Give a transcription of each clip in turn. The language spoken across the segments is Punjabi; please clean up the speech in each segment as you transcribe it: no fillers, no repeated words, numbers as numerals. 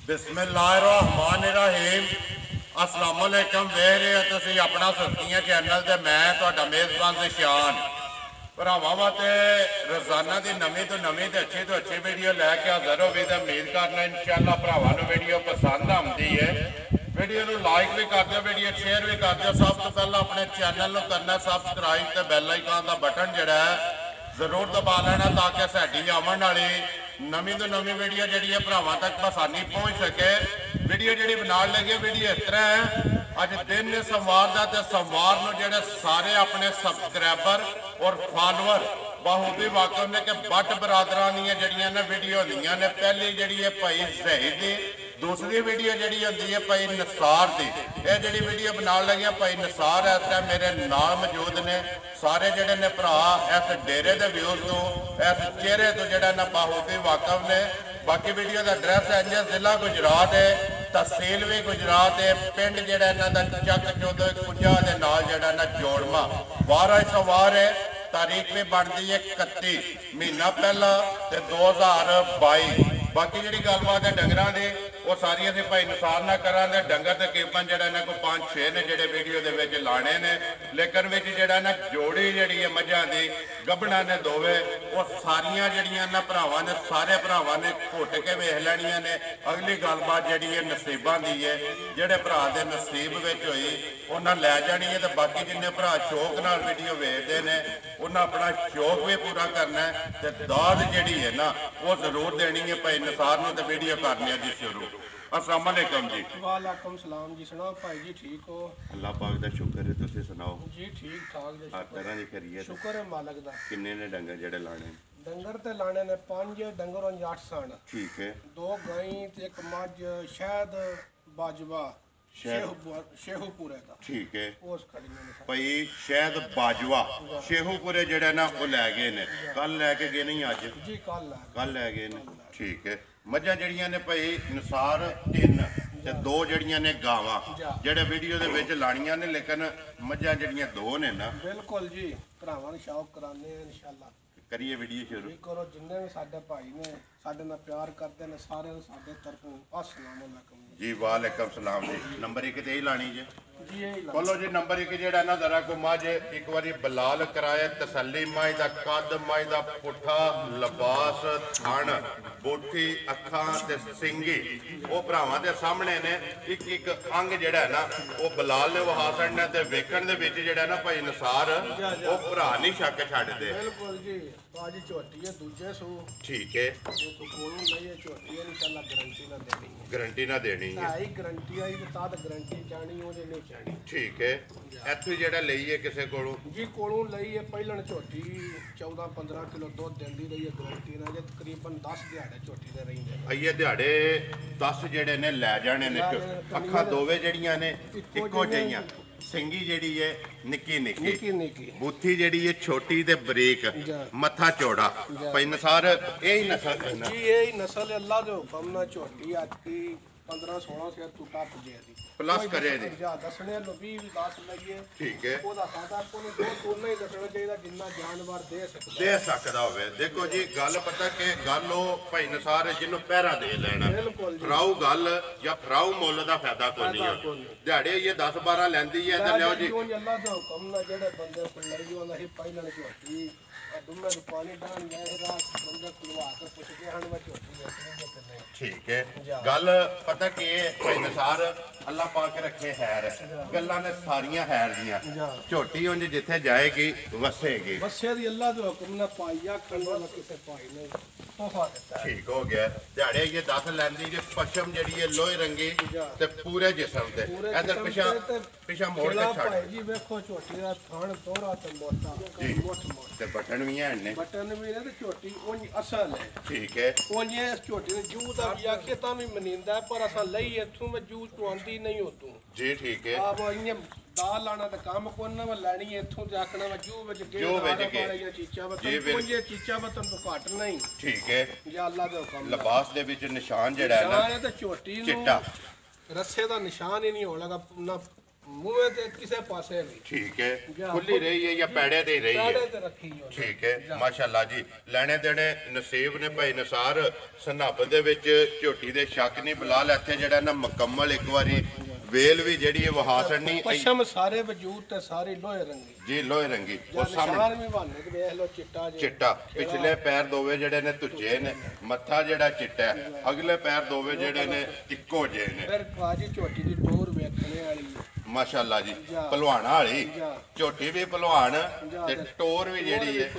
बिस्मिल्लाहिर्रहमानिर्रहीम अस्सलाम वालेकुम। वेख रहे हो तुसीं अपना सुर्खियां चैनल ते मैं तुहाडा मेज़बान ज़शान भरावां वास्ते रोज़ाना की नवीं तो नवीं ते अच्छी वीडियो लैके हाज़र हो गई। तो उम्मीद करना इंशाअल्लाह भरावां नूं वीडियो पसंद आती है। वीडियो नूं लाइक भी कर दिओ, वीडियो शेयर भी कर दिओ। सब तो पहला अपने चैनल नूं करना सबसक्राइब ते बैल आइकन का बटन जिहड़ा है जरूर दबा लेना ताकि साडी आवन वाली नवीं तो नवीं वीडियो जी भरावां तक आसानी पहुँच सके। वीडियो जी बना लगी वीडियो इस तरह है, अज दिन ने सोमवार का तो सोमवार को जोड़े सारे अपने सबसक्राइबर और फॉलोअर बखूबी वाकफ ने कि बट बरादर दीयां ने वीडियो होंदियां ने। पहली जी है भाई ज़हीद दी, दूसरी वीडियो जी होंगी है भाई नसार की। यह जी वीडियो बना लगी भाई नसार इस टाइम मेरे नाल मौजूद ने। सारे जोड़े ने भरा इस डेरे के व्यूज तो इस चेहरे तो जोड़ा ना बखूबी वाकफ ने। बाकी वीडियो का एड्रैस है जी जिला गुजरात है, तहसील भी गुजरात है, पिंड जोड़ा इन्हों का चक 1451 के नाल जोड़ा ना जोड़मा 12 सवार है। तारीख भी बनती है 31 महीना पहला 2022। बाकी जी गलबात है डंगर की वो सारी अभी भाई नसार ना करा। डंगर तकरीबन जो इन्होंने को 5-6 ने जोड़े वीडियो के लाने ने, लेकिन जोड़ा ना जोड़ी जी है मझां की गबना ने दोवे वो सारिया जड़ियां ना भरावां ने सारे भरावां ने घुट के वेख लैनियां ने। अगली गलबात जी है नसीबां दी है, जोड़े भरा के नसीब हुई उन्हें लै जानी है। तो बाकी जिन्ने भरा शौक नाल वीडियो वेखते हैं उन्हें अपना शौक भी पूरा करना है। तो दाद जी है ना वो जरूर देनी है भाई नसार नूं। तो वीडियो करनी है जी शुरू। अस्सलाम वालेकुम जी। वालेकुम सलाम जी। सुनाओ भाई जी ठीक हो? अल्लाह पाक दा शुक्र है, तुसीं सुनाओ जी ठीक ठाक जी। हर तरह की खैरियत शुक्र है मालक दा। किन्ने ने डंगर जेड़े लाने? डंगर ते लाने ने 5 डंगर और 8 सन। ठीक है। 2 गाई ते 1 मझ शायद बाजवा शेहूपुरे दा। ठीक है उस खड़ियां ने भाई शायद बाजवा शेहूपुरे जेड़ा ना वो लै गए ने। कल लैके गए नहीं अज? जी कल लै गए ने। ठीक है। मझां जड़ियां ने भाई नसार 3 ते 2 जड़ियां ने गावां जेड़े वीडियो दे विच लाणियां ने, लेकिन मझां जड़ियां 2 ने ना। बिल्कुल जी भरावां नूं शौक कराने इंशाअल्लाह। करिए वीडियो शुरू करो। जिन्ने भी साडे भाई ने साडे नाल प्यार करते हैं सारे साडे तरफों अस्सलाम वालेकुम जी। वालेकुम सलाम जी। नंबर 1 ते ही लानी जी। जी यही बोलो जी। नंबर 1 जेड़ा ना जरा को मझ एक बारी बलाल कराए तसल्ली मझ दा कद मझ दा पुठा लिबास थण बूठी अखां ते सिंगी वो भरावां दे सामने ने। एक अंग जेड़ा है ना वो बलाल ने वहा छड़ना ते वेखण दे विच जेड़ा ना भाई नसार वो भरा नहीं शक छड्डदे। बिल्कुल जी। बाजी झोटी है दूजे सू। ठीक है। झोटी है इंशाअल्लाह गारंटी ना देनी है। गारंटी ना देनी है। गारंटी आई तो तद गारंटी जानी ओदे नहीं जानी। ठीक है। इत्थों जेड़ा लईए किसे कोलों जी कोलों लईए पहलन झोटी 14-15 किलो दूध देंदी रही है गारंटी ना। जे तकरीबन 10 दिहाड़े झोटी दे रही है। आइए दिहाड़े 10 जेड़े ने लै जाने ने। अखां दोवे जड़ियां ने इक्को जिहियां, सिंगी जेड़ी है निक्की निक्की, बूथी जेड़ी है छोटी ते बरीक, मत्था चौड़ा। भाई नसार यही नस्ल है ना जी? यही नस्ल है। अल्लाह दे हुक्म नाल झोटी आती 15-16 से टूटा पुजे दी प्लस करे दी दसने लो 20-10 लगे। ठीक है। ओदा फायदा कोई दो तोड़ना ही दसना चाहिए जिन्ना जानवर दे सकदा होवे। देखो जी गल पता के गल ओ भाई नसार जिन्हों पैरा दे लेना फराऊ गल या फराऊ मुल दा फायदा कोई नहीं है। दिहाड़े ये 10-12 लैंदी है ते लियो जी। अल्लाह दा हुक्म ना जेड़े बंदे को लई ओंदा ही पहले झोटी डुम्मे नु पानी डाल गए रात बंदे खुलवा के पुछ के हन में झोटी। ठीक है। गल पता कि भाई नसार अल्लाह पाक रखे हैर गल्लां ने सारियां हैर दियां। झोटी उंज जिथे जाएगी वसेगी। वसे दी अल्लाह दे हुक्म ना पाईया खंडो ना किसे पाई नहीं तोहफा देता है। ठीक हो गया। दिहाड़े ये 10 लैंदी जे पशम जड़ी है लोहे रंगी ते पूरे जिस्म ते इधर पिछा मोड़ के छड़ जी देखो झोटी दा थान तोरा ते मोटा मोट ते बटन भी हैं ने। बटन भी ने ते झोटी ओनी असल है। ठीक है। ओनी इस झोटी ने जू दा भी आखे ता भी मनिंदा पर असा लई इथों में जू तो आंदी नहीं हो तू जी। ठीक है। आप इयां दाल लाना ते काम कोन ना लैनी इथों ते आखना वा जू विच गे वाले चीचा बतन कोई चीचा बतन तो घट नहीं। ठीक है। या अल्लाह दे हुक्म लिबास दे विच निशान जेड़ा है ना ते झोटी नु चिट्टा रस्से दा निशान ही नहीं हो लगा ना ਮੂਹੇ ਤੇ ਕਿਸੇ ਪਾਸੇ ਵੀ ਠੀਕ ਹੈ ਖੁੱਲੀ ਰਹੀ ਹੈ ਜਾਂ ਪੈੜੇ ਤੇ ਹੀ ਰਹੀ ਪੈੜੇ ਹੈ ਤੇ ਰੱਖੀ ਹੋਈ ਠੀਕ ਹੈ ਮਾਸ਼ਾਅੱਲਾ ਜੀ ਲੈਣੇ ਦੇਣੇ ਨਸੀਬ ਨੇ ਭਾਈ ਨਸਾਰ ਸਨੱਬ ਦੇ ਵਿੱਚ ਝੋਟੀ ਦੇ ਸ਼ੱਕ ਨਹੀਂ ਬਲਾਲ ਇੱਥੇ ਜਿਹੜਾ ਨਾ ਮੁਕੰਮਲ ਇੱਕ ਵਾਰੀ ਵੇਲ ਵੀ ਜਿਹੜੀ ਹੈ ਵਹਾ ਛੜਨੀ ਪਸ਼ਮ ਸਾਰੇ ਵਜੂਦ ਤੇ ਸਾਰੇ ਲੋਹੇ ਰੰਗੀ ਜੀ ਲੋਹੇ ਰੰਗੀ ਉਹ ਨਿਸ਼ਾਨ ਸਾਹਮਣੇ ਵੀ ਬਣੇ ਤੇ ਵੇਖ ਲਓ ਚਿੱਟਾ ਜਿਹਾ ਚਿੱਟਾ ਪਿਛਲੇ ਪੈਰ ਦੋਵੇਂ ਜਿਹੜੇ ਨੇ ਤੁੱਜੇ ਨੇ ਮੱਥਾ ਜਿਹੜਾ ਚਿੱਟਾ ਹੈ ਅਗਲੇ ਪੈਰ ਦੋਵੇਂ ਜਿਹੜੇ ਨੇ ਇੱਕੋ ਜਿਹੇ ਨੇ ਫਿਰ ਬਾਜੀ ਝੋਟੀ ਦੀ ਟੋਰ ਵੇਖਣੇ ਵਾਲੀ ਹੈ ਮਾਸ਼ਾਅੱਲਾ ਜੀ ਪਹਿਲਵਾਨਾਂ ਵਾਲੀ ਝੋਟੀ ਵੀ ਪਹਿਲਵਾਨ ਤੇ ਟੋਰ ਵੀ ਜਿਹੜੀ ਹੈ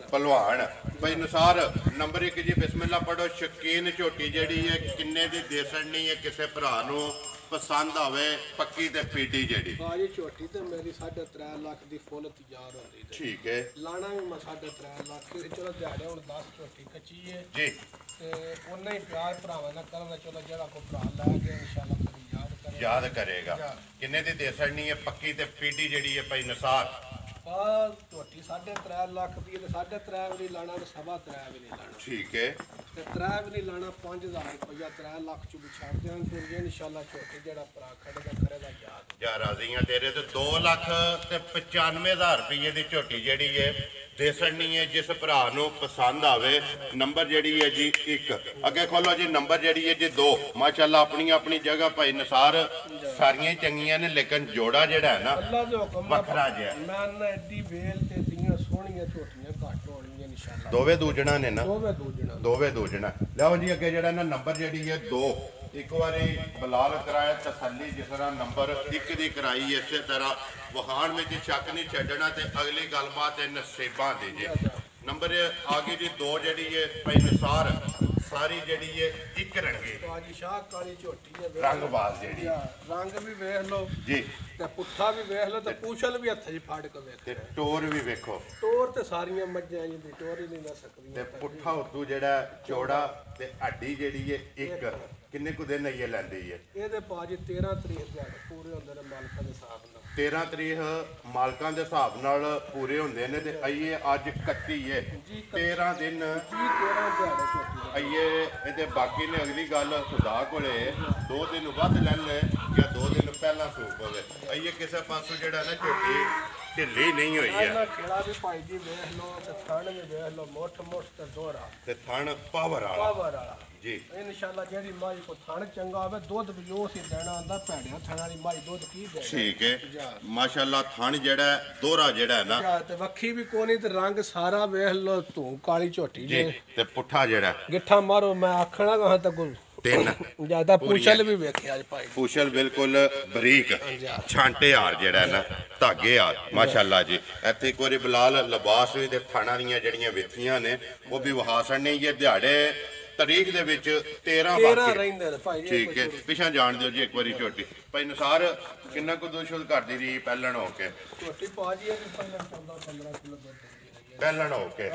ਪਹਿਲਵਾਨ ਭਾਈ ਨਸਾਰ ਨੰਬਰ 1 ਜੀ ਬਿਸਮਿਲ੍ਲਾ ਪੜੋ ਸ਼ਕੀਨ ਝੋਟੀ ਜਿਹੜੀ ਹੈ ਕਿੰਨੇ ਦੀ ਦੇ ਸੜਨੀ ਹੈ ਕਿਸੇ ਭਰਾ ਨੂੰ ਪਸੰਦ ਆਵੇ ਪੱਕੀ ਤੇ ਪੀਟੀ ਜਿਹੜੀ ਬਾਜੀ ਝੋਟੀ ਤੇ ਮੇਰੀ 3.5 ਲੱਖ ਦੀ ਫੁੱਲ ਤਿਆਰ ਹੁੰਦੀ ਤੇ ਠੀਕ ਹੈ ਲਾਣਾ ਵੀ ਮੈਂ 3.5 ਲੱਖ ਦੀ ਚਲੋ ਦਿਹਾੜੇ ਹੁਣ 10 ਝੋਟੀ ਕੱਚੀ ਹੈ ਜੀ ਤੇ ਉਹਨਾਂ ਹੀ ਪਿਆਰ ਭਰਾਵਾਂ ਨਾਲ ਕਰਨਾ ਚਲੋ ਜਿਹੜਾ ਕੋ ਭਰਾ ਲੈ ਕੇ ਇਨਸ਼ਾਅੱਲਾ ਕਦੀ ਯਾਦ ਕਰੇਗਾ ਕਿੰਨੇ ਦੀ ਦੇ ਸੜਨੀ ਹੈ ਪੱਕੀ ਤੇ ਪੀਟੀ ਜਿਹੜੀ ਹੈ ਭਾਈ ਨਸਾਰ ਆ ਝੋਟੀ 3.5 ਲੱਖ ਦੀ ਤੇ 3.5 ਵੀ ਨਹੀਂ ਲਾਣਾ ਤੇ 3.5 ਵੀ ਨਹੀਂ ਲਾਣਾ ਠੀਕ ਹੈ ਤੇ 3 ਵੀ ਨਹੀਂ ਲਾਣਾ 5000 ਰੁਪਇਆ 3 ਲੱਖ ਚ ਵੀ ਛੱਡ ਦੇਣ ਫਿਰ ਇਨਸ਼ਾਅੱਲਾ ਝੋਟੀ ਜਿਹੜਾ ਭਰਾ ਖੜੇਗਾ ਕਰੇਗਾ ਯਾਦ ਜਾ ਰਾਜ਼ੀਆਂ ਤੇਰੇ ਤੇ 2 ਲੱਖ ਤੇ 95000 ਰੁਪਏ ਦੀ ਝੋਟੀ ਜਿਹੜੀ ਹੈ ਦੇ ਸੜਨੀ ਹੈ ਜਿਸ ਭਰਾ ਨੂੰ ਪਸੰਦ ਆਵੇ ਨੰਬਰ ਜਿਹੜੀ ਹੈ ਜੀ 1 ਅੱਗੇ ਖੋਲੋ ਜੀ ਨੰਬਰ ਜਿਹੜੀ ਹੈ ਜੀ 2 ਮਾਸ਼ਾਅੱਲਾ ਆਪਣੀ ਆਪਣੀ ਜਗ੍ਹਾ ਭਾਈ ਨਸਾਰ ਸਾਰੀਆਂ ਹੀ ਚੰਗੀਆਂ ਨੇ ਲੇਕਿਨ ਜੋੜਾ ਜਿਹੜਾ ਹੈ ਨਾ ਅੱਲਾ ਦੇ ਹੁਕਮ ਵੱਖਰਾ ਜਿਹਾ ਨਾ ਨਾ ਐਡੀ ਵੇਲ ਤੇ ਦੀਆਂ ਸੋਹਣੀਆਂ ਝੋਟੀਆਂ ਘੱਟ ਹੋਣਗੀਆਂ ਇਨਸ਼ਾਅੱਲਾ ਦੋਵੇਂ ਦੂਜਣਾ ਨੇ ਨਾ ਦੋਵੇਂ ਦੂਜਣਾ ਲਓ ਜੀ ਅੱਗੇ ਜਿਹੜਾ ਨਾ ਨੰਬਰ ਜਿਹੜੀ ਹੈ 2 ਇੱਕ ਵਾਰੀ ਬਲਾਲ ਕਰਾਇਆ ਤਸੱਲੀ ਜਿਸ ਤਰ੍ਹਾਂ ਨੰਬਰ 1 ਦੀ ਕਰਾਈ ਇਸੇ ਤਰ੍ਹਾਂ ਵਹਾਣ ਵਿੱਚ ਸ਼ੱਕ ਨਹੀਂ ਛੱਡਣਾ ਤੇ ਅਗਲੀ ਗੱਲਬਾਤ ਇਹ ਨਸੀਬਾਂ ਦੀ ਜੀ ਨੰਬਰ ਆਗੇ ਜੀ 2 ਜਿਹੜੀ ਹੈ ਭਾਈ ਨਸਾਰ ਸਾਰੀ ਜਿਹੜੀ ਹੈ ਇੱਕ ਰੰਗੀ ਬਾਜੀ ਸ਼ਾਹ ਕਾਲੀ ਝੋਟੀ ਹੈ ਰੰਗਬਾਜ਼ ਜਿਹੜੀ ਰੰਗ ਵੀ ਵੇਖ ਲਓ ਜੀ ਤੇ ਪੁੱਠਾ ਵੀ ਵੇਖ ਲਓ ਤੇ ਪੂਛਲ ਵੀ ਹੱਥ 'ਚ ਫਾੜ ਕੇ ਵੇਖ ਤੇ ਟੋਰ ਵੀ ਵੇਖੋ ਟੋਰ ਤੇ ਸਾਰੀਆਂ ਮੱਝਾਂ ਦੀ ਟੋਰ ਹੀ ਨਹੀਂ ਨਾ ਸਕਦੀਆਂ ਤੇ ਪੁੱਠਾ ਉਦੋਂ ਜਿਹੜਾ ਚੌੜਾ ਤੇ ਹੱਡੀ ਜਿਹੜੀ ਹੈ ਇੱਕ ਕਿੰਨੇ ਕੁ ਦਿਨ ਇਹ ਲੈਂਦੀ ਹੈ ਇਹਦੇ ਬਾਜੀ 13 ਤਰੀਕ ਦਿਹਾੜੇ ਪੂਰੇ ਹੁੰਦੇ ਨੇ ਮਾਲਕਾਂ ਦੇ ਹਿਸਾਬ ਨਾਲ 13 ਤਰੀਕ ਮਾਲਕਾਂ ਦੇ ਹਿਸਾਬ ਨਾਲ ਪੂਰੇ ਹੁੰਦੇ ਨੇ ਤੇ ਆਈਏ ਅੱਜ 31 ਹੈ 13 ਦਿਨ 13 ਦਿਹਾੜੇ ਝੋਟੀ ਆਈਏ ਇਹਦੇ ਬਾਕੀ ਨੇ ਅਗਲੀ ਗੱਲ ਖੁਦਾ ਕੋਲੇ 2 ਦਿਨ ਵੱਧ ਲੈਣ ਜਾਂ 2 ਦਿਨ ਪਹਿਲਾਂ ਸੂਪ ਹੋਵੇ ਆਈਏ ਕਿਸੇ ਪਾਸੋਂ ਜਿਹੜਾ ਨਾ ਝੋਟੀ ਢਿੱਲੀ ਨਹੀਂ ਹੋਈ ਹੈ ਇਹਨਾਂ ਖੇੜਾ ਵੀ ਭਾਈ ਜੀ ਵੇਖ ਲਓ ਤੇ ਥਣ ਵੀ ਵੇਖ ਲਓ ਮੁੱਠ ਤੇ ਦੋਹਰਾ ਤੇ ਥਣ ਪਾਵਰ ਵਾਲਾ ਜੀ ਇਨਸ਼ਾਅੱਲਾ ਜਿਹੜੀ ਮਾਈ ਕੋ ਥਣ ਚੰਗਾ ਹੋਵੇ ਦੁੱਧ ਵੀ ਉਹ ਸੀ ਦੇਣਾ ਹੁੰਦਾ ਭੈੜਿਆਂ ਥਣਾਂ ਵਾਲੀ ਮਾਈ ਦੁੱਧ ਕੀ ਦੇ ਠੀਕ ਹੈ ਮਾਸ਼ਾਅੱਲਾ ਥਣ ਜਿਹੜਾ ਦੋਹਰਾ ਜਿਹੜਾ ਹੈ ਨਾ ਤੇ ਵੱਖੀ ਵੀ ਕੋਨੀ ਤੇ ਰੰਗ ਸਾਰਾ ਵੇਖ ਲਓ ਤੂੰ ਕਾਲੀ ਝੋਟੀ ਜੀ ਤੇ ਪੁੱਠਾ ਜਿਹੜਾ ਗਿੱਠਾ ਮਾਰੋ ਮੈਂ ਆਖਣਾ ਕਹਾਂ ਤਾਂ ਗੁਲ 3 ਜਿਆਦਾ ਪੂਛਲ ਵੀ ਵੇਖਿਆ ਅੱਜ ਭਾਈ ਪੂਛਲ ਬਿਲਕੁਲ ਬਰੀਕ ਛਾਂਟੇ ਹਾਰ ਜਿਹੜਾ ਨਾ ਧਾਗੇ ਹਾਰ ਮਾਸ਼ਾਅੱਲਾ ਜੀ ਇੱਥੇ ਇੱਕ ਵਾਰੀ ਬਲਾਲ ਲਿਬਾਸ ਵੀ ਤੇ ਥਾਣਾ ਦੀਆਂ ਜਿਹੜੀਆਂ ਵਿੱਥੀਆਂ ਨੇ ਉਹ ਵੀ ਵਹਾਸਣ ਨੇ ਇਹ ਦਿਹਾੜੇ ਤਰੀਕ ਦੇ ਵਿੱਚ 13 ਰਹਿੰਦੇ ਨੇ ਭਾਈ ਜੀ ਠੀਕ ਹੈ ਪਿਛਾਂ ਜਾਣ ਦਿਓ ਜੀ ਇੱਕ ਵਾਰੀ ਝੋਟੀ ਭਾਈ ਨਸਾਰ ਕਿੰਨਾ ਕੁ ਦੁਸ਼ੁਲ ਕਰਦੀ ਰਹੀ ਪਹਿਲਣ ਹੋ ਕੇ ਝੋਟੀ ਪਾਜੀ ਇਹ 15 ਕਿਲੋ ਦੁੱਧ ਪਹਿਲਣ ਹੋ ਕੇ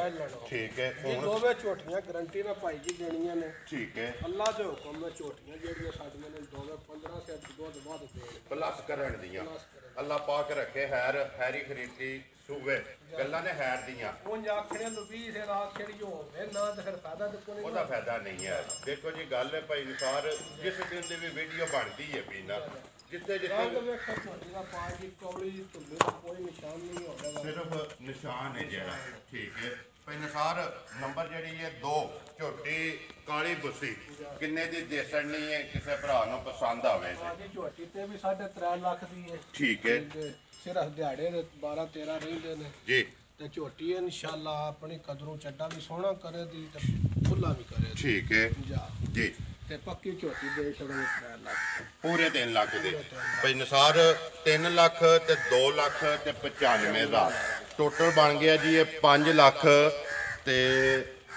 ਠੀਕ ਹੈ ਇਹ ਦੋਵੇਂ ਝੋਟੀਆਂ ਗਰੰਟੀ ਨਾਲ ਭਾਈ ਜੀ ਦੇਣੀਆਂ ਨੇ ਠੀਕ ਹੈ ਅੱਲਾ ਦੇ ਹੁਕਮ ਨਾਲ ਝੋਟੀਆਂ ਜਿਹੜੀਆਂ ਸਾਡੀਆਂ ਨੇ ਦੋਵੇਂ 15 ਸੇ ਦੁੱਧ ਵੱਧ ਦੇਣ ਪਲੱਸ ਕਰਨ ਦੀਆਂ ਅੱਲਾ ਪਾਕ ਰੱਖੇ ਹੈਰੀ ਖਰੀਦੀ ਸੂਵੇ ਗੱਲਾਂ ਨੇ ਹੈਰ ਦੀਆਂ ਉਹ ਆਖੜਿਆਂ ਨੂੰ 20 ਸੇ ਰਾਤ ਖੇੜੀ ਹੋਵੇ ਨਾ ਤੇ ਫਿਰ ਫਾਇਦਾ ਤੇ ਕੋਈ ਉਹਦਾ ਫਾਇਦਾ ਨਹੀਂ ਹੈ ਦੇਖੋ ਜੀ ਗੱਲ ਹੈ ਭਾਈ ਨਸਾਰ ਜਿਸ ਦਿਨ ਦੀ ਵੀ ਵੀਡੀਓ ਬਣਦੀ ਹੈ ਪੀਣਾ ਜਿੱਥੇ ਰੰਗ ਵੇਖੋ ਝੋਟੀ ਦਾ ਪਾਜੀ ਕੌਲੀ ਧੁੱਲੇ ਦਾ ਕੋਈ ਨਿਸ਼ਾਨ ਨਹੀਂ ਹੋਵੇਗਾ ਸਿਰਫ ਨਿਸ਼ਾਨ ਹੈ ਜਿਹੜਾ ਠੀਕ ਹੈ ਭਾਈ ਨਸਾਰ ਨੰਬਰ ਜਿਹੜੀ ਹੈ 2 ਝੋਟੀ ਕਾਲੀ ਬੁੱਸੀ ਕਿੰਨੇ ਦੀ ਦੇਸਣੀ ਹੈ ਕਿਸੇ ਭਰਾ ਨੂੰ ਪਸੰਦ ਆਵੇ ਪਾਜੀ ਝੋਟੀ ਤੇ ਵੀ 3.5 ਲੱਖ ਦੀ ਹੈ ਠੀਕ ਹੈ ਸਿਰਫ ਦਿਹਾੜੇ ਦੇ 12 13 ਰਹਿੰਦੇ ਨੇ ਜੀ ਤੇ ਝੋਟੀ ਇਨਸ਼ਾਅੱਲਾ ਆਪਣੀ ਕਦਰੋਂ ਚੱਡਾ ਵੀ ਸੋਹਣਾ ਕਰੇ ਦੀ ਤੇ ਖੁੱਲਾ ਵੀ ਕਰੇ ਠੀਕ ਹੈ ਜੀ ਤੇ ਪੱਕੀ ਝੋਟੀ ਦੇ ਛੜੇ 3 ਲੱਖ ਪੂਰੇ 3 ਲੱਖ ਦੇ ਭਾਈ ਨਸਾਰ 3 ਲੱਖ ਤੇ 2 ਲੱਖ ਤੇ 95,000 ਟੋਟਲ ਬਣ ਗਿਆ ਜੀ ਇਹ 5 ਲੱਖ ਤੇ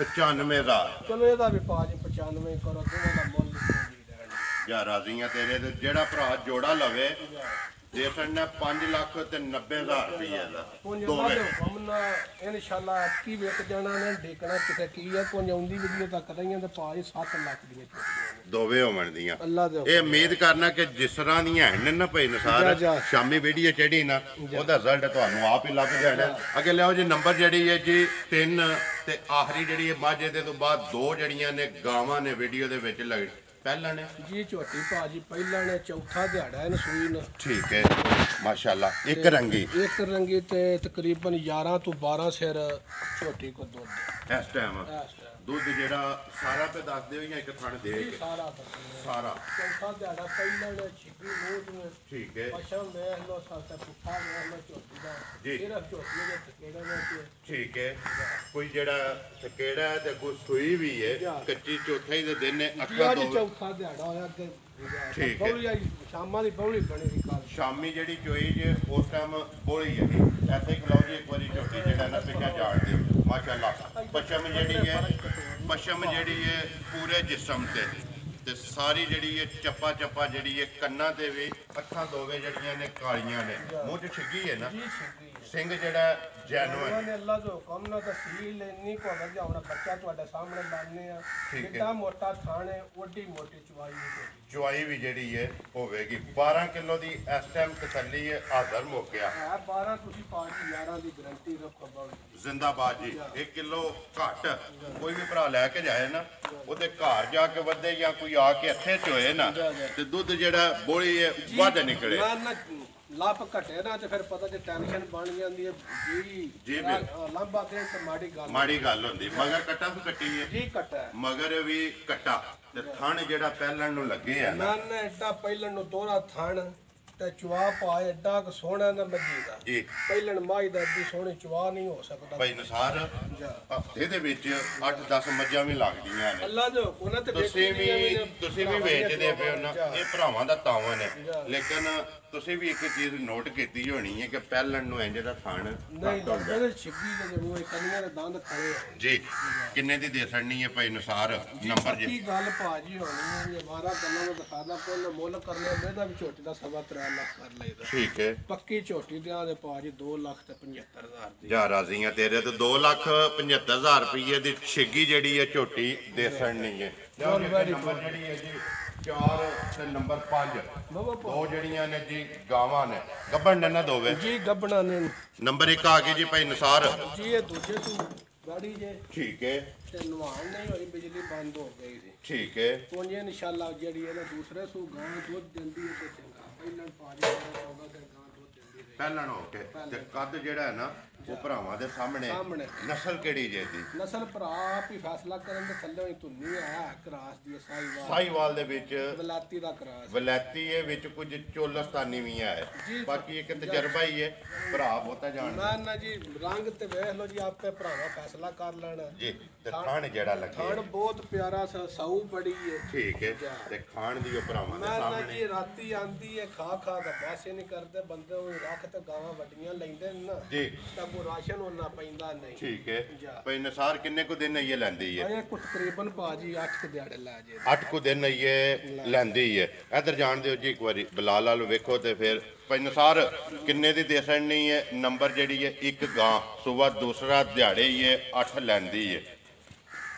95,000 ਚਲੋ ਇਹਦਾ ਵੀ ਪਾਜੀ 95 ਕਰੋ ਦੋਵਾਂ ਦਾ ਮੁੱਲ ਜਾਂ ਰਾਜ਼ੀਆਂ ਤੇਰੇ ਤੇ ਜਿਹੜਾ ਭਰਾ ਜੋੜਾ ਲਵੇ ਦੇ ਸਕਣਾ 5 ਲੱਖ ਤੇ 90,000 ਰੁਪਏ ਦਾ ਦੋਵੇਂ ਹਮਨਾ ਇਨਸ਼ਾਅੱਲਾ ਕੀ ਵੇਚ ਜਾਣਾ ਨੇ ਦੇਖਣਾ ਕਿਤੇ ਕੀ ਹੈ ਕੋਈ ਆਉਂਦੀ ਵੀਡੀਓ ਤੱਕ ਰਹੀਆਂ ਤੇ ਪਾਜੀ 7 ਲੱਖ ਦੀਆਂ ਝੋਟੀਆਂ ਦੋਵੇਂ ਹੋਣ ਦੀਆਂ ਅੱਲਾ ਦੇ ਇਹ ਉਮੀਦ ਕਰਨਾ ਕਿ ਜਿਸ ਤਰ੍ਹਾਂ ਦੀਆਂ ਹਨ ਨਾ ਭਾਈ ਨਸਾਰ ਸ਼ਾਮੀ ਵੀਡੀਓ ਚੜੀ ਨਾ ਉਹਦਾ ਰਿਜ਼ਲਟ ਤੁਹਾਨੂੰ ਆਪ ਹੀ ਲੱਗ ਜਾਣਾ ਅੱਗੇ ਲਿਆਓ ਜੀ ਨੰਬਰ ਜਿਹੜੀ ਹੈ ਜੀ 3 ਤੇ ਆਖਰੀ ਜਿਹੜੀ ਹੈ ਮੱਝ ਦੇ ਤੋਂ ਬਾਅਦ 2 ਜਿਹੜੀਆਂ ਨੇ ਗਾਵਾਂ ਨੇ ਵੀਡੀਓ ਦੇ ਵਿੱਚ ਪਹਿਲਣ ਹੈ ਜੀ ਝੋਟੀ ਭਾਜੀ ਪਹਿਲਾਂ ਨੇ ਚੌਥਾ ਦਿਹਾੜਾ ਇਹਨੂੰ ਸੂਈ ਨੂੰ ਠੀਕ ਹੈ ਮਾਸ਼ਾਅੱਲਾ ਇੱਕ ਰੰਗੀ ਇੱਕ ਰੰਗੀ ਤੇ ਤਕਰੀਬਨ 11 ਤੋਂ 12 ਸਿਰ ਝੋਟੀ ਕੋ ਦੁੱਧ ਇਸ ਟਾਈਮ ਦੁੱਧ ਜਿਹੜਾ ਸਾਰਾ ਤੇ ਦੱਸ ਦਿਓ ਜਾਂ ਇੱਕ ਥਣ ਦੇ ਕੇ ਸਾਰਾ ਸਾਰਾ ਚੌਥਾ ਦਿਹਾੜਾ ਪਹਿਲਾਂ ਨੇ ਛਿੱਕੀ ਮੂੰਹ ਨੂੰ ਠੀਕ ਹੈ ਪਸ਼ਮ ਵੇਖ ਲੋ ਸਾਡਾ ਪੁੱਠਾ ਵੇਖ ਲੋ ਝੋਟੀ ਦਾ ਜੀ। ਸਿਰਫ ਝੋਟੀ ਦੇ ਟਕੇੜੇ ਵਿੱਚ ਠੀਕ ਹੈ ਕੋਈ ਜਿਹੜਾ ਥਕੇੜਾ ਹੈ ਤੇ ਕੋਈ ਸੂਈ ਵੀ ਹੈ ਕੱਚੀ ਚੌਥਾ ਹੀ ਦੇ ਦਿਨ ਨੇ ਅੱਖਾਂ ਅੱਜ ਦੋ ਚੌਥਾ ਦਿਹਾੜਾ ਹੋਇਆ ਤੇ ਠੀਕ ਹੈ। ਬੌਲੀ ਆਈ ਸ਼ਾਮਾਂ ਦੀ ਬੌਲੀ ਬਣੀ ਸੀ ਕੱਲ ਸ਼ਾਮੀ ਜਿਹੜੀ ਚੋਈ ਜੇ ਉਸ ਟਾਈਮ ਬੋਲੀ ਹੈ ਐਸੇ ਖਲਾਓ ਜੀ ਇੱਕ ਵਾਰੀ ਝੋਟੀ ਜਿਹੜਾ ਨਾ ਪਿੱਛੇ ਜਾਣ ਦਿਓ ਮਾਸ਼ਾਅੱਲਾ ਪਸ਼ਮ ਜਿਹੜੀ ਹੈ ਪੂਰੇ ਜਿਸਮ ਤੇ ਸਾਰੀ ਜਿਹੜੀ ਹੈ ਚੱਪਾ ਚੱਪਾ ਜਿਹੜੀ ਹੈ ਕੰਨਾਂ ਤੇ ਵੀ ਅੱਖਾਂ ਦੋਵੇਂ ਜਿਹੜੀਆਂ ਨੇ ਕਾਲੀਆਂ ਨੇ ਮੂੰਹ 'ਚ ਛਿੱਗੀ ਹੈ ਨਾ ਜੀ ਛਿੱਕੀ ਸਿੰਘ ਜਿਹੜਾ ਜੈਨੂਇਨ ਉਹਨਾਂ ਨੇ ਅੱਲਾ ਜੋ ਹੁਕਮ ਨਾਲ ਤਸਵੀਰ ਲੈਣੀ ਕੋ ਲੱਗ ਜਾਉਣਾ ਬੱਚਾ ਤੁਹਾਡੇ ਸਾਹਮਣੇ ਲਾਣੇ ਆ ਠੀਕ ਹੈ। ਕਿੰਨਾ ਮੋਟਾ ਥਾਣੇ ਓਡੀ ਮੋਟੀ ਚਵਾਈ ਹੈ ਚੁਆਈ ਵੀ ਜਿਹੜੀ ਹੈ ਹੋਵੇਗੀ 12 ਕਿਲੋ ਦੀ ਇਸ ਟਾਈਮ ਤਸੱਲੀ ਹੈ ਹਾਜ਼ਰ ਮੁੱਕ ਗਿਆ 12 ਤੁਸੀਂ 5 ਦੀ ਗਰੰਟੀ ਰੱਖੋ ਬਾਬੂ ਜ਼ਿੰਦਾਬਾਦ ਜੀ 1 ਕਿਲੋ ਘੱਟ ਕੋਈ ਵੀ ਭਰਾ ਲੈ ਕੇ ਜਾਏ ਨਾ ਉਹਦੇ ਘਰ ਜਾ ਕੇ ਵੱਧੇ ਜਾਂ ਕੋਈ ਆ ਕੇ ਇੱਥੇ ਚੋਏ ਨਾ ਤੇ ਦੁੱਧ ਜਿਹੜਾ ਬੋਲੀ ਹੈ ਵੱਧ ਨਿਕਲੇ ਨਾ ਲੱਪ ਘਟੇ ਨਾ ਤੇ ਫਿਰ ਪਤਾ ਜੇ ਟੈਨਸ਼ਨ ਬਣ ਜਾਂਦੀ ਹੈ ਜੀ ਲੰਬਾ ਦੇ ਤੇ ਮਾੜੀ ਗੱਲ ਹੁੰਦੀ ਮਗਰ ਕੱਟਾ ਵੀ ਕੱਟੀ ਹੈ ਜੀ ਘਟਾ ਮਗਰ ਵੀ ਕੱਟਾ ਤੇ ਥਣ ਜਿਹੜਾ ਪਹਿਲਣ ਨੂੰ ਲੱਗੇ ਆ ਨਾ ਨਾ ਐਡਾ ਪਹਿਲਣ ਨੂੰ ਦੋਹਰਾ ਥਣ ਤੇ ਚਵਾ ਪਾਏ ਐਡਾ ਕੁ ਸੋਹਣਾ ਨਾ ਮੱਜੀ ਦਾ ਜੀ ਪਹਿਲਣ ਮਾਈ ਦਾ ਐਡੀ ਸੋਹਣੀ ਚਵਾ ਨਹੀਂ ਹੋ ਸਕਦਾ ਭਾਈ ਨਸਾਰ ਹਫਤੇ ਦੇ ਵਿੱਚ 8-10 ਮੱਝਾਂ ਵੀ ਲੱਗਦੀਆਂ ਨੇ ਅੱਲਾ ਜੋ ਉਹਨਾਂ ਤੇ ਤੁਸੀਂ ਵੀ ਵੇਚਦੇ ਪਏ ਹੋ ਨਾ ਇਹ ਭਰਾਵਾਂ ਦਾ ਤਾਵਨ ਹੈ ਲੇਕਿਨ ਤੁਸੀਂ ਵੀ ਇੱਕ ਚੀਜ਼ ਨੋਟ ਕੀਤੀ ਹੋਣੀ ਹੈ ਕਿ ਪਹਿਲਣ ਨੂੰ ਇੰਜ ਦਾ ਥਣ ਨਹੀਂ ਉਹਦੇ ਛਿੱਗੀ ਦੇ ਜਦੋਂ ਇਹ ਕੰਨਾਂ ਦੇ ਦੰਦ ਖੜੇ ਆ ਜੀ ਕਿੰਨੇ ਦੀ ਦੇ ਸੜਨੀ ਹੈ ਭਾਈ ਨਸਾਰ ਨੰਬਰ ਜੀ ਕੀ ਗੱਲ ਭਾਜੀ ਹੋਣੀ ਹੈ ਇਹ 12 ਗੱਲਾਂ ਨੂੰ ਦਿਖਾਦਾ ਕੋਲ ਮੁੱਲ ਕਰਨੇ ਇਹਦਾ ਵੀ ਝੋਟੀ ਦਾ 3.5 ਲੱਖ ਕਰ ਲਈਦਾ ਠੀਕ ਹੈ ਪੱਕੀ ਝੋਟੀ ਦੇ ਆਦੇ ਭਾਜੀ 2,75,000 ਦੀ ਜਾ ਰਾਜ਼ੀਆਂ ਤੇਰੇ ਤੇ 2,75,000 ਰੁਪਏ ਦੀ ਛਿੱਗੀ ਜਿਹੜੀ ਹੈ ਝੋਟੀ ਦੇ ਸੜਨੀ ਹੈ ਨੰਬਰ ਜਿਹੜੀ ਹੈ ਜੀ 4 ਤੇ ਨੰਬਰ 5 ਦੋ ਜਿਹੜੀਆਂ ਨੇ ਜੀ ਗਾਵਾਂ ਨੇ ਗੱਬਣ ਨਾ ਦੋਵੇ ਜੀ ਗੱਬਣਾ ਨੇ ਨੰਬਰ 1 ਆ ਗਈ ਜੀ ਭਾਈ ਨਸਾਰ ਜੀ ਇਹ ਦੂਜੇ ਤੋਂ ਗਾੜੀ ਜੇ ਠੀਕ ਹੈ ਤੇ ਨਵਾਨ ਨਹੀਂ ਹੋਈ ਬਿਜਲੀ ਬੰਦ ਹੋ ਗਈ ਸੀ ਠੀਕ ਹੈ ਹੁਣ ਇਹ ਇਨਸ਼ਾਅੱਲਾ ਜਿਹੜੀ ਹੈ ਨਾ ਦੂਸਰੇ ਸੂ ਗਾਂ ਦੁੱਧ ਦਿੰਦੀ ਹੈ ਤੇ ਚੰਗਾ ਪਹਿਲਾਂ 5 14 ਦਿਨ ਗਾਂ ਦੁੱਧ ਦਿੰਦੀ ਰਹੀ ਪਹਿਲਾਂ ਹੋ ਕੇ ਤੇ ਕੱਦ ਜਿਹੜਾ ਹੈ ਨਾ ਉਹ ਭਰਾਵਾਂ ਦੇ ਸਾਹਮਣੇ ਨਸਲ ਕਿਹੜੀ ਜੇ ਦੀ ਨਸਲ ਭਰਾ ਆਪ ਹੀ ਫੈਸਲਾ ਕਰਨ ਦੇ ਥੱਲੇ ਹੀ ਧੁੰਨੀ ਆ ਕਰਾਸ ਦੀ ਸਾਈਵਾਲ ਦੇ ਵਿੱਚ ਵਲਾਤੀ ਦਾ ਕਰਾਸ ਵਲੈਤੀ ਇਹ ਵਿੱਚ ਕੁਝ ਚੋਲਸਤਾਨੀ ਵੀ ਹੈ ਬਾਕੀ ਇੱਕ ਤਜਰਬਾ ਹੀ ਹੈ ਭਰਾ ਬਹੁਤਾ ਜਾਣਦਾ ਨਾ ਜੀ ਰੰਗ ਤੇ ਵੇਖ ਲਓ ਜੀ ਆਪੇ ਭਰਾਵਾ ਫੈਸਲਾ ਕਰ ਲੈਣਾ ਜੀ ਤੇ ਖਾਣ ਜਿਹੜਾ ਲੱਗੇ ਖਾਣ ਬਹੁਤ ਪਿਆਰਾ ਸਾਊ ਬੜੀ ਹੈ ਠੀਕ ਹੈ ਤੇ ਖਾਣ ਦੀ ਉਹ ਭਰਾਵਾਂ ਦੇ ਨਾ ਸਾਹਮਣੇ ਜੀ ਰਾਤੀ ਆਂਦੀ ਹੈ ਖਾ ਦਾ ਪਾਸੇ ਨਹੀਂ ਕਰਦੇ ਬੰਦੇ ਉਹ ਰੱਖ ਤੇ ਗਾਵਾਂ ਵੱਡੀਆਂ ਲੈਂਦੇ ਨੇ ਨਾ ਜੀ ਤਾਂ ਕੋ ਰਾਸ਼ਨ ਉਹਨਾਂ ਪੈਂਦਾ ਨਹੀਂ ਠੀਕ ਹੈ ਭਾਈ ਨਸਾਰ ਕਿੰਨੇ ਕੁ ਦਿਨ ਇਹ ਲੈਂਦੀ ਹੈ ਇਹ ਕੁ ਤਕਰੀਬਨ ਭਾਜੀ 8 ਕੁ ਦਿਹਾੜੇ ਲੈ ਜੇ 8 ਕੁ ਦਿਨ ਇਹ ਲੈਂਦੀ ਹੈ ਇੱਧਰ ਜਾਣ ਦਿਓ ਜੀ ਇੱਕ ਵਾਰੀ ਬਲਾਲ ਵਾਲ ਵੇਖੋ ਤੇ ਫਿਰ ਭਾਈ ਨਸਾਰ ਕਿੰਨੇ ਦੀ ਦੇ ਸੜਨੀ ਹੈ ਨੰਬਰ ਜਿਹੜੀ ਹੈ ਇੱਕ ਗਾਂ ਸਵੇਰ ਦੂਸਰਾ ਦਿਹਾੜੇ ਹੀ ਹੈ 8 ਲੈਂਦੀ ਹੈ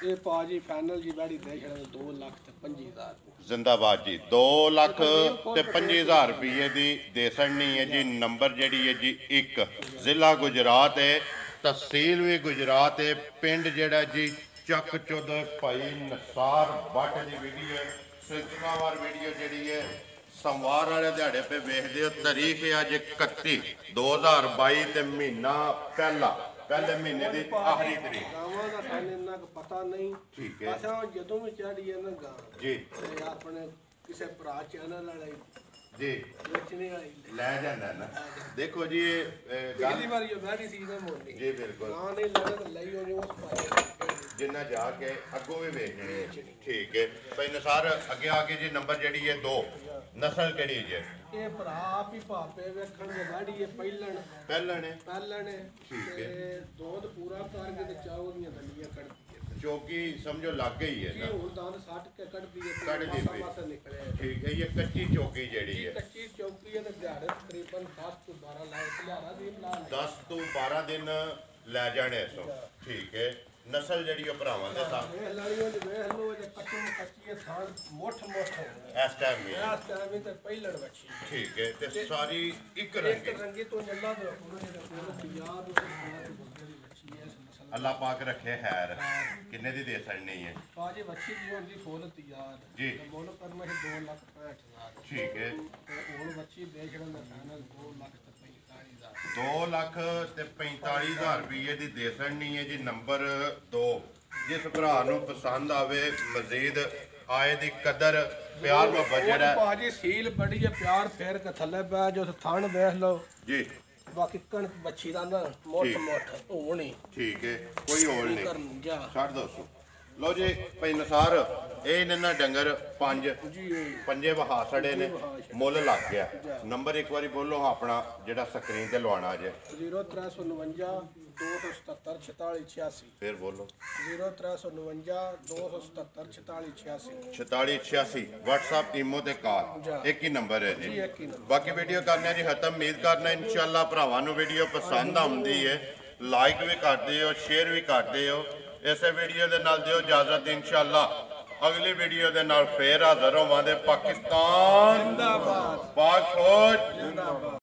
ਇਹ ਭਾਜੀ ਫਾਈਨਲ ਜੀ ਬੈੜੀ ਦੇ ਛੜੇ 2,25,000 ਜ਼ਿੰਦਾਬਾਦ ਜੀ 2,25,000 ਰੁਪਏ ਦੀ ਦੇ ਸੜਨੀ ਹੈ ਜੀ ਨੰਬਰ ਜਿਹੜੀ ਹੈ ਜੀ 1 ਜ਼ਿਲ੍ਹਾ ਗੁਜਰਾਤ ਹੈ ਤਹਿਸੀਲ ਵੀ ਗੁਜਰਾਤ ਹੈ ਪਿੰਡ ਜਿਹੜਾ ਜੀ ਚੱਕ ਚੁੱਧ ਭਾਈ Nisar but the video ਸਿਲਸਿਲਾਵਾਰ video ਜਿਹੜੀ ਹੈ ਸੋਮਵਾਰ ਵਾਲੇ ਦਿਹਾੜੇ 'ਤੇ ਵੇਖਦੇ ਹੋ ਤਾਰੀਖ ਹੈ ਅੱਜ 31 2022 ਤੇ ਮਹੀਨਾ ਪਹਿਲੇ ਮਹੀਨੇ ਦੀ ਆਖਰੀ ਤਰੀਕ ਗਾਵਾਂ ਦਾ ਸਾਨੂੰ ਇੰਨਾ ਪਤਾ ਨਹੀਂ ਠੀਕ ਹੈ ਅਸਾਂ ਜਦੋਂ ਵੀ ਚੜੀ ਹੈ ਨਾ ਗਾਂ ਜੀ ਤੇ ਆਪਣੇ ਕਿਸੇ ਭਰਾ ਚੈਨਲ ਵਾਲੇ ਜੀ ਵੇਚਣੇ ਵਾਲੀ ਲੈ ਜਾਂਦਾ ਨਾ ਦੇਖੋ ਜੀ ਪਹਿਲੀ ਵਾਰੀ ਉਹ ਬੈਠੀ ਸੀ ਨਾ ਮੋੜੀ ਜੀ ਬਿਲਕੁਲ ਗਾਂ ਨਹੀਂ ਲੱਗੇ ਤਾਂ ਲਈ ਉਹਨੇ ਉਸ ਪਾਏ ਜਿੰਨਾ ਜਾ ਕੇ ਅੱਗੋਂ ਵੀ ਵੇਚਣੀ ਠੀਕ ਹੈ ਭਾਈ ਨਸਾਰ ਅੱਗੇ ਆ ਕੇ ਜੀ ਨੰਬਰ ਜਿਹੜੀ ਹੈ 2 ਨਸਲ ਕਿਹੜੀ ਜੇ ਇਹ ਭਰਾ ਆਪ ਹੀ ਭਾਪੇ ਵੇਖਣ ਦੇ ਗਾੜੀ ਹੈ ਪਹਿਲਣ ਨੇ ਠੀਕ ਹੈ ਦੁੱਧ ਪੂਰਾ ਕਰਕੇ ਤੇ ਚਾਹ ਉਹਦੀਆਂ ਦੰਦੀਆਂ ਕੱਢਦੀ ਹੈ ਚੌਕੀ ਸਮਝੋ ਲੱਗ ਗਈ ਹੈ ਜੀ ਨਾ ਹੁਣ ਦੰਦ ਸੱਟ ਕੇ ਕੱਢਦੀ ਹੈ ਕੱਢਦੀ ਪਈ ਮਾਸਾ ਨਿਕਲਿਆ ਠੀਕ ਹੈ ਇਹ ਕੱਚੀ ਚੌਕੀ ਜਿਹੜੀ ਹੈ ਕੱਚੀ ਚੌਕੀ ਹੈ ਤੇ ਦਿਹਾੜੇ ਤਕਰੀਬਨ 10 ਤੋਂ 12 ਲੱਖ ਲਿਆਰਾ ਦੀ ਲਾ 10 ਤੋਂ 12 ਦਿਨ ਲੈ ਜਾਣੇ ਸੋ ਠੀਕ ਹੈ ਨਸਲ ਜਿਹੜੀ ਉਹ ਭਰਾਵਾਂ ਦੇ ਸਾਹਮਣੇ ਇਹ ਲਾਲੀਆਂ ਦੇ ਵੇਖ ਲੋ ਜੇ ਕੱਚੀ ਥਾਂ ਮੋਠ ਇਸ ਟਾਈਮ ਵੀ ਤੇ ਪਹਿਲਣ ਬੱਚੀ ਠੀਕ ਹੈ ਤੇ ਸਾਰੀ ਇੱਕ ਰੰਗੀ ਤੋਂ ਜੱਲਾ ਦੇ ਕੋਲ ਜਿਹੜੇ ਕੋਲ ਪੰਜਾਬ ਦੇ ਬੰਦੇ ਦੀ ਬੱਚੀ ਹੈ ਇਸ ਨਸਲ ਅੱਲਾ ਪਾਕ ਰੱਖੇ ਖੈਰ ਕਿੰਨੇ ਦੀ ਦੇ ਸਕਣੀ ਹੈ ਬਾਜੀ ਵੱਛੀ ਜੀ ਹੁੰਦੀ ਫੁੱਲ ਤਿਆਰ ਜੀ। ਤੇ ਮੁੱਲ ਕਰਨਾ ਹੈ 2,65,000 ਠੀਕ ਹੈ ਤੇ ਹੁਣ ਵੱਛੀ ਵੇਚਣ ਦਾ ਫਾਈਨਲ 2,45,000 2 ਲੱਖ ਤੇ 45,000 ਰੁਪਏ ਦੀ ਦੇ ਸਕਣੀ ਹੈ ਜੀ। ਨੰਬਰ 2 ਜਿਸ ਭਰਾ ਨੂੰ ਪਸੰਦ ਆਵੇ ਮਜ਼ੀਦ ਆਏ ਦੀ ਕਦਰ ਪਿਆਰ ਮੁਹੱਬਤ ਜਿਹੜਾ ਬਾਜੀ ਸੀਲ ਬੜੀ ਹੈ ਪਿਆਰ ਫੇਰ ਕੇ ਥੱਲੇ ਪੈ ਜੋ ਥਣ ਵੇਖ ਲਓ ਜੀ ਬਾਕੀ ਕਣਕ ਬੱਚੀ ਦਾ ਨਾ ਮੋਟ ਠੀਕ। ਮੋਟ ਹੋਣੀ ਠੀਕ ਹੈ ਕੋਈ ਹੋਰ ਨਹੀਂ ਕਰਨ ਜਾ ਛੱਡ ਦੋ ਲਓ ਜੀ ਭਾਈ ਨਸਾਰ ਇਹ ਨੇ ਨਾ ਡੰਗਰ 5 ਜੀ ਪੰਜੇ ਵਹਾ ਛੜੇ ਨੇ ਮੁੱਲ ਲੱਗ ਗਿਆ ਨੰਬਰ ਇੱਕ ਵਾਰੀ ਬੋਲੋ ਆਪਣਾ ਜਿਹੜਾ ਸਕਰੀਨ ਤੇ ਲਵਾਣਾ ਜੇ 0349 277 4686 ਫਿਰ ਬੋਲੋ 0349 277 4686 4686 WhatsApp ਈਮੋ ਤੇ ਕਾਲ ਇੱਕ ਹੀ ਨੰਬਰ ਹੈ ਜੀ ਇੱਕ ਹੀ ਨੰਬਰ। ਬਾਕੀ ਵੀਡੀਓ ਕਰਨੇ ਜੀ ਖਤਮ ਉਮੀਦ ਕਰਨਾ ਇਨਸ਼ਾਅੱਲਾ ਭਰਾਵਾਂ ਨੂੰ ਵੀਡੀਓ ਪਸੰਦ ਆਉਂਦੀ ਹੈ ਲਾਈਕ ਵੀ ਕਰਦੇ ਹੋ ਸ਼ੇਅਰ ਵੀ ਕਰਦੇ ਹੋ ਇਸੇ ਵੀਡੀਓ ਦੇ ਨਾਲ ਦਿਓ ਇਜਾਜ਼ਤ ਇਨਸ਼ਾਅੱਲਾ ਅਗਲੀ ਵੀਡੀਓ ਦੇ ਨਾਲ ਫੇਰ ਹਾਜ਼ਰ ਹੋਵਾਂਗੇ ਪਾਕਿਸਤਾਨ ਜ਼ਿੰਦਾਬਾਦ ਪਾਕ ਫੌਜ ਜ਼ਿੰਦਾਬਾਦ।